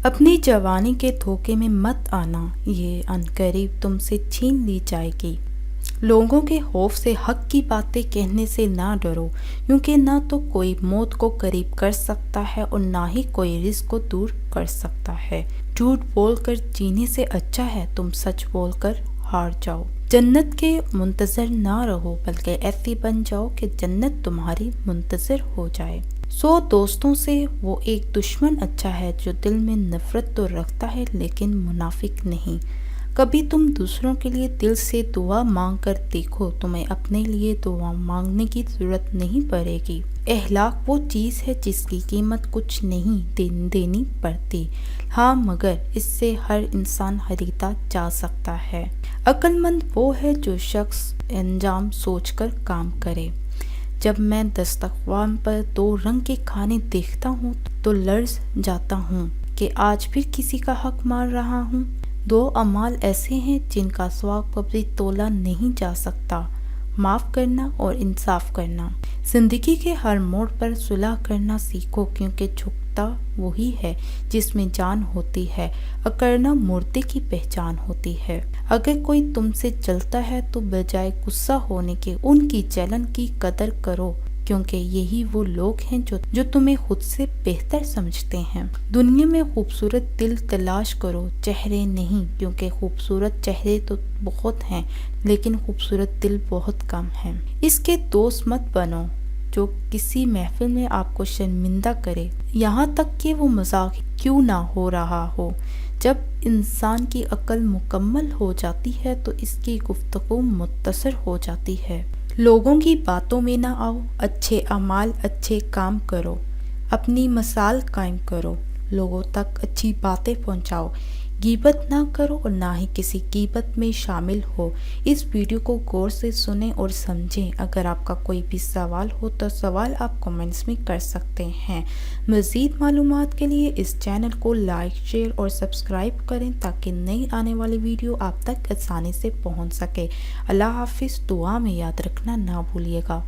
اپنی جوانی کے دھوکے میں مت آنا، یہ عنقریب تم سے چھین لی جائے گی۔ لوگوں کے خوف سے حق کی باتیں کہنے سے نہ ڈرو، کیونکہ نہ تو کوئی موت کو قریب کر سکتا ہے اور نہ ہی کوئی رزق کو دور کر سکتا ہے۔ جھوٹ بول کر جینے سے اچھا ہے تم سچ بول کر ہار جاؤ۔ جنت کے منتظر نہ رہو، بلکہ ایسی بن جاؤ کہ جنت تمہاری منتظر ہو جائے۔ 100 دوستوں سے وہ ایک دشمن اچھا ہے جو دل میں نفرت تو رکھتا ہے لیکن منافق نہیں۔ کبھی تم دوسروں کے لیے دل سے دعا مانگ کر دیکھو، تمہیں اپنے لیے دعا مانگنے کی ضرورت نہیں پڑے گی۔ اخلاق وہ چیز ہے جس کی قیمت کچھ نہیں دینی پڑتی، ہاں مگر اس سے ہر انسان خریدا جا سکتا ہے۔ عقل مند وہ ہے جو شخص انجام سوچ کر کام کرے۔ جب میں دسترخوان پر 2 رنگ کے کھانے دیکھتا ہوں تو لرز جاتا ہوں کہ آج پھر کسی کا حق مار رہا ہوں۔ 2 اعمال ایسے ہیں جن کا ثواب کبھی تولا نہیں جا سکتا، معاف کرنا اور انصاف کرنا۔ زندگی کے ہر موڑ پر صلح کرنا سیکھو، کیونکہ جھکتا وہی ہے جس میں جان ہوتی ہے، اکڑنا مردے کی پہچان ہوتی ہے۔ اگر کوئی تم سے جلتا ہے تو بجائے غصہ ہونے کے ان کی جلن کی قدر کرو، کیونکہ یہی وہ لوگ ہیں جو تمہیں خود سے بہتر سمجھتے ہیں۔ دنیا میں خوبصورت دل تلاش کرو، چہرے نہیں، کیونکہ خوبصورت چہرے تو بہت ہیں لیکن خوبصورت دل بہت کم ہیں۔ اس کے دوست مت بنو جو کسی محفل میں آپ کو شرمندہ کرے، یہاں تک کہ وہ مذاق کیوں نہ ہو رہا ہو۔ جب انسان کی عقل مکمل ہو جاتی ہے تو اس کی گفتگو مختصر ہو جاتی ہے۔ لوگوں کی باتوں میں نہ آؤ، اچھے اعمال اچھے کام کرو، اپنی مثال قائم کرو، لوگوں تک اچھی باتیں پہنچاؤ، غیبت نہ کرو اور نہ ہی کسی غیبت میں شامل ہو۔ اس ویڈیو کو غور سے سنیں اور سمجھیں۔ اگر آپ کا کوئی بھی سوال ہو تو سوال آپ کمنٹس میں کر سکتے ہیں۔ مزید معلومات کے لیے اس چینل کو لائک، شیئر اور سبسکرائب کریں تاکہ نئی آنے والی ویڈیو آپ تک آسانی سے پہنچ سکے۔ اللہ حافظ، دعا میں یاد رکھنا نہ بھولیے گا۔